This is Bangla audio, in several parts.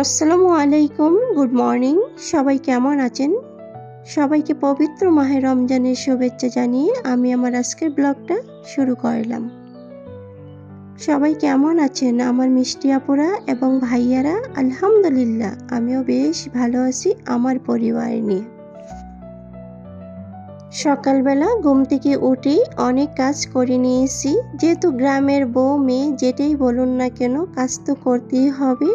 আসসালামু আলাইকুম, গুড মর্নিং। সবাই কেমন আছেন? সবাইকে পবিত্র মাহে রমজানের শুভেচ্ছা জানিয়ে আমি আমার আজকের ব্লগটা শুরু করলাম। সবাই কেমন আছেন আমার মিষ্টি আপুরা এবং ভাইয়ারা? আলহামদুলিল্লাহ, আমিও বেশ ভালো আছি আমার পরিবার নিয়ে। সকালবেলা ঘুম থেকে উঠে অনেক কাজ করে নিয়েছি। যেহেতু গ্রামের বউ মেয়ে যেটাই বলুন না কেন, কাজ তো করতেই হবে।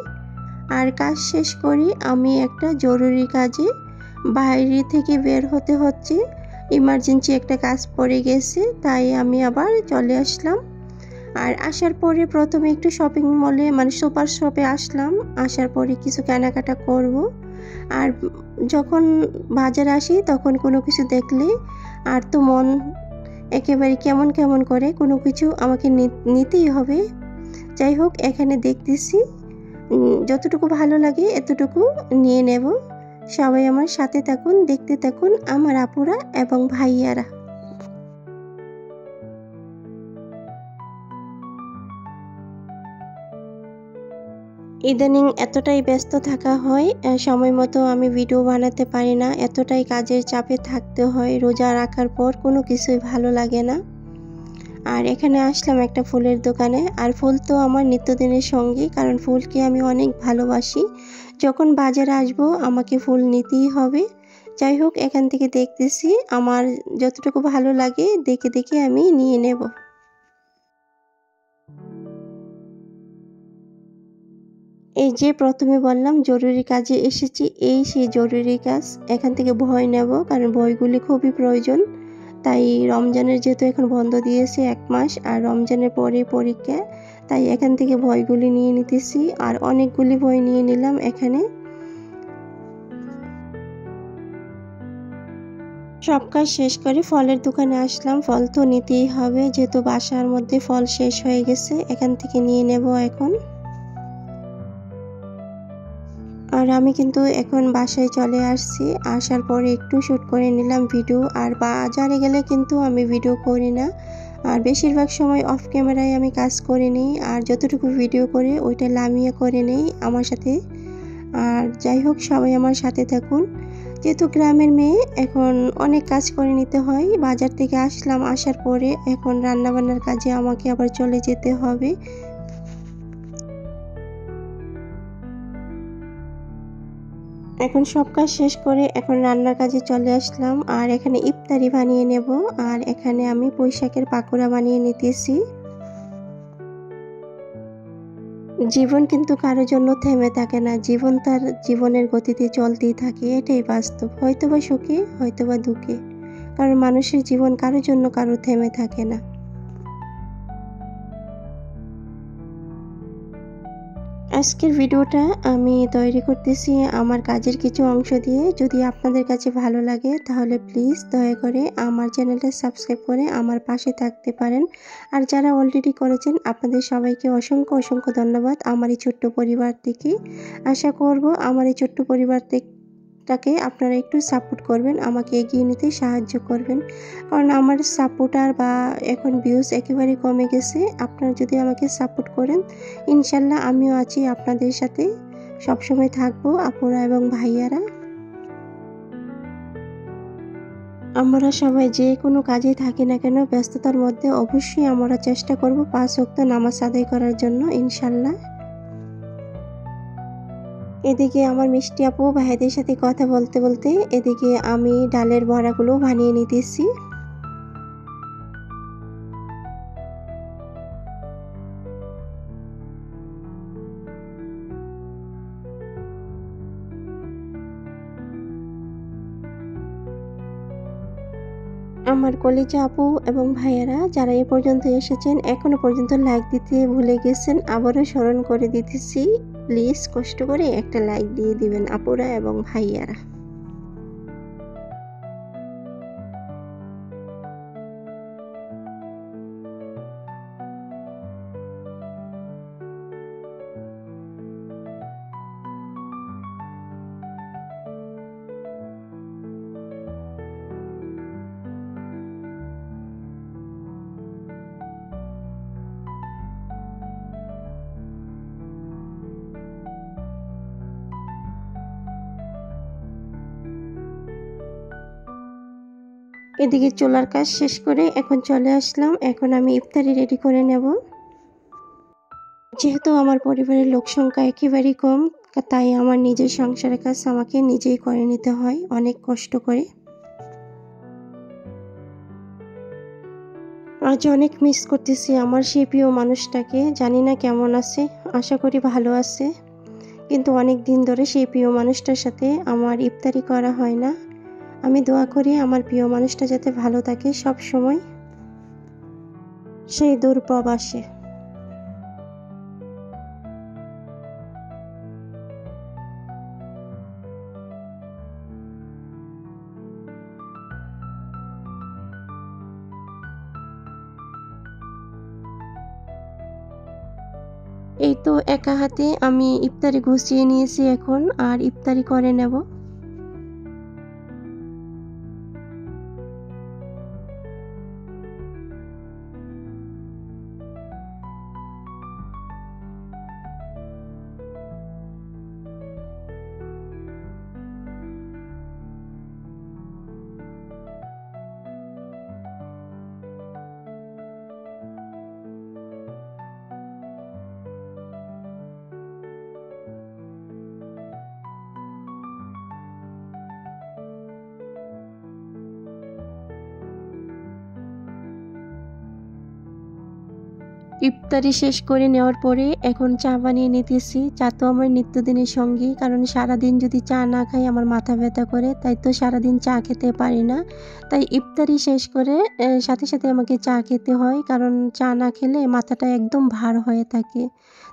আর কাজ শেষ করে আমি একটা জরুরি কাজে বাইরে থেকে বের হতে হচ্ছে। ইমার্জেন্সি একটা কাজ পড়ে গেছে, তাই আমি আবার চলে আসলাম। আর আসার পরে প্রথমে একটু শপিং মলে সুপার শপে আসলাম। আসার পরে কিছু কেনাকাটা করব। আর যখন বাজারে আসি তখন কোনো কিছু দেখলে আর তো মন একেবারে কেমন কেমন করে, কোনো কিছু আমাকে নিতেই হবে। যাই হোক, এখানে দেখতেছি যতটুকু ভালো লাগে এতটুকু নিয়ে নেব। সবাই আমার সাথে থাকুন, দেখতে থাকুন আমার আপুরা এবং ভাইয়ারা। ইদানিং এতটাই ব্যস্ত থাকা হয়, সময় মতো আমি ভিডিও বানাতে পারি না। এতটাই কাজের চাপে থাকতে হয়, রোজা রাখার পর কোনো কিছুই ভালো লাগে না। আর এখানে আসলাম একটা ফুলের দোকানে। আর ফুল তো আমার নিত্যদিনের সঙ্গী, কারণ ফুলকে আমি অনেক ভালোবাসি। যখন বাজারে আসবো আমাকে ফুল নিতেই হবে। যাই হোক, এখান থেকে দেখতেছি আমার যতটুকু ভালো লাগে দেখে দেখে আমি নিয়ে নেব। এই যে প্রথমে বললাম জরুরি কাজে এসেছি, এই সেই জরুরি কাজ। এখান থেকে বই নেব, কারণ বইগুলি খুবই প্রয়োজন। তাই রমজানের যেহেতু এখন বন্ধ দিয়েছে 1 মাস, আর রমজানের পরে পরীক্ষা, তাই এখান থেকে বইগুলি নিয়ে নিতেছি। আর অনেকগুলি বই নিয়ে নিলাম এখানে। সব কাজ শেষ করে ফলের দোকানে আসলাম। ফল তো নিতেই হবে, যেহেতু বাসার মধ্যে ফল শেষ হয়ে গেছে। এখান থেকে নিয়ে নেব এখন। আর আমি কিন্তু এখন বাসায় চলে আসছি। আসার পরে একটু শ্যুট করে নিলাম ভিডিও। আর বাজারে গেলে কিন্তু আমি ভিডিও করি না, আর বেশিরভাগ সময় অফ ক্যামেরায় আমি কাজ করে নিই। আর যতটুকু ভিডিও করে ওইটা লামিয়ে করে নেই আমার সাথে। আর যাই হোক, সবাই আমার সাথে থাকুন। যেহেতু গ্রামের মেয়ে, এখন অনেক কাজ করে নিতে হয়। বাজার থেকে আসলাম, আসার পরে এখন রান্নাবান্নার কাজে আমাকে আবার চলে যেতে হবে। এখন সব কাজ শেষ করে এখন রান্নার কাজে চলে আসলাম। আর এখানে ইফতারি বানিয়ে নেব। আর এখানে আমি পুঁইশাকের পাকোড়া বানিয়ে নিতেছি। জীবন কিন্তু কারোর জন্য থেমে থাকে না, জীবন তার জীবনের গতিতে চলতেই থাকে, এটাই বাস্তব। হয়তোবা সুখে, হয়তোবা দুঃখে, কারণ মানুষের জীবন কারোর জন্য কারো থেমে থাকে না। আজকের ভিডিওটা আমি তৈরি করতেছি আমার কাজের কিছু অংশ দিয়ে। যদি আপনাদের কাছে ভালো লাগে তাহলে প্লিজ দয়া করে আমার চ্যানেলটা সাবস্ক্রাইব করে আমার পাশে থাকতে পারেন। আর যারা অলরেডি করেছেন আপনাদের সবাইকে অসংখ্য অসংখ্য ধন্যবাদ আমার এই ছোট্ট পরিবার থেকে। আশা করব আমার এই ছোট্ট পরিবারটাকে আপনারা একটু সাপোর্ট করবেন, আমাকে এগিয়ে নিতে সাহায্য করবেন। কারণ আমার সাপোর্টার বা এখন ভিউজ একেবারে কমে গেছে। আপনারা যদি আমাকে সাপোর্ট করেন, ইনশাল্লাহ আমিও আছি আপনাদের সাথে, সবসময় থাকবো আপুরা এবং ভাইয়ারা। আমরা সবাই যে কোনো কাজে থাকি না কেন, ব্যস্ততার মধ্যে অবশ্যই আমরা চেষ্টা করব 5 ওয়াক্ত নামাজ আদায় করার জন্য, ইনশাল্লাহ। এদিকে আমার মিষ্টি আপু ভাইদের সাথে কথা বলতে বলতে এদিকে আমি ডালের বড়াগুলো বানিয়ে নিতেছি। আমার কলিজা আপু এবং ভাইয়ারা যারা এ পর্যন্ত এসেছেন, এখনো পর্যন্ত লাইক দিতে ভুলে গেছেন, আবারও স্মরণ করে দিতেছি, প্লিজ কষ্ট করে একটা লাইক দিয়ে দিবেন আপুরা এবং ভাইয়ারা। এদিকে চুলার কাজ শেষ করে এখন চলে আসলাম। এখন আমি ইফতারি রেডি করে নেব। যেহেতু আমার পরিবারের লোক সংখ্যা একেবারেই কম, তাই আমার নিজের সংসারের কাজ আমাকে নিজেই করে নিতে হয় অনেক কষ্ট করে। আজ অনেক মিস করতেছি আমার সেই প্রিয় মানুষটাকে। জানি না কেমন আছে, আশা করি ভালো আছে। কিন্তু অনেক দিন ধরে সেই প্রিয় মানুষটার সাথে আমার ইফতারি করা হয় না। আমি দোয়া করি আমার প্রিয় মানুষটা যাতে ভালো থাকে সব সময়, সেই দূর প্রবাসে। এই তো একা হাতে আমি ইফতারি গুছিয়ে নিয়েছি এখন, আর ইফতারি করে নেব। ইফতারি শেষ করে নেওয়ার পরে এখন চা বানিয়ে নিতেছি। চা তো আমার নিত্যদিনের সঙ্গী, কারণ সারাদিন যদি চা না খাই আমার মাথা ব্যথা করে, তাই তো সারাদিন চা খেতে পারি না। তাই ইফতারি শেষ করে সাথে সাথে আমাকে চা খেতে হয়, কারণ চা না খেলে মাথাটা একদম ভার হয়ে থাকে।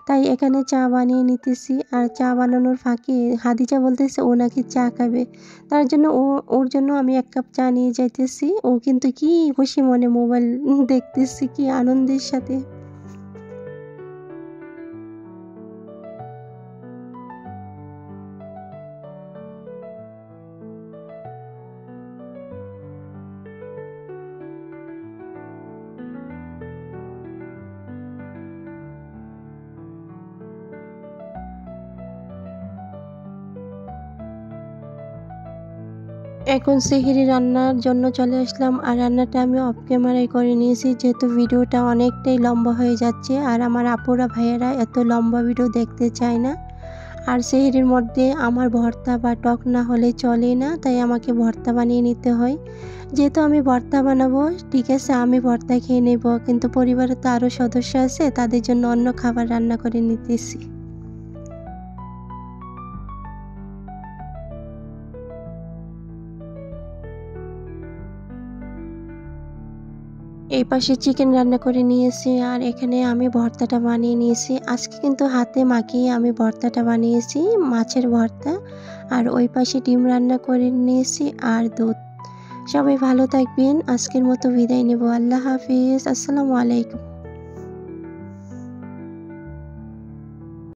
তাই এখানে চা বানিয়ে নিতেছি। আর চা বানানোর ফাঁকে হাদিজা বলতেছে ও নাকি চা খাবে, তার জন্য ওর জন্য আমি 1 কাপ চা নিয়ে যাইতেছি। ও কিন্তু কি খুশি মনে মোবাইল দেখতেছি, কি আনন্দের সাথে। এখন সেহরি রান্নার জন্য চলে আসলাম, আর রান্নাটা আমি অফ ক্যামেরায় করে নিয়েছি, যেহেতু ভিডিওটা অনেকটাই লম্বা হয়ে যাচ্ছে আর আমার আপুরা ভাইয়েরা এত লম্বা ভিডিও দেখতে চায় না। আর সেহরির মধ্যে আমার ভর্তা বা টক না হলে চলে না, তাই আমাকে ভর্তা বানিয়ে নিতে হয়। যেহেতু আমি ভর্তা বানাবো, ঠিক আছে আমি ভর্তা খেয়ে নেব, কিন্তু পরিবারে তো আরও সদস্য আছে, তাদের জন্য অন্য খাবার রান্না করে নিতেছি। এই পাশে চিকেন রান্না করে নিয়েছি, আর এখানে আমি ভর্তাটা বানিয়ে নিয়েছি। আজকে কিন্তু হাতে মাখিয়ে আমি ভর্তাটা বানিয়েছি, মাছের ভর্তা। আর ওই পাশে ডিম রান্না করে নিয়েছি আর দুধ। সবাই ভালো থাকবেন, আজকের মতো বিদায় নেব। আল্লাহ হাফিজ, আসসালামু আলাইকুম।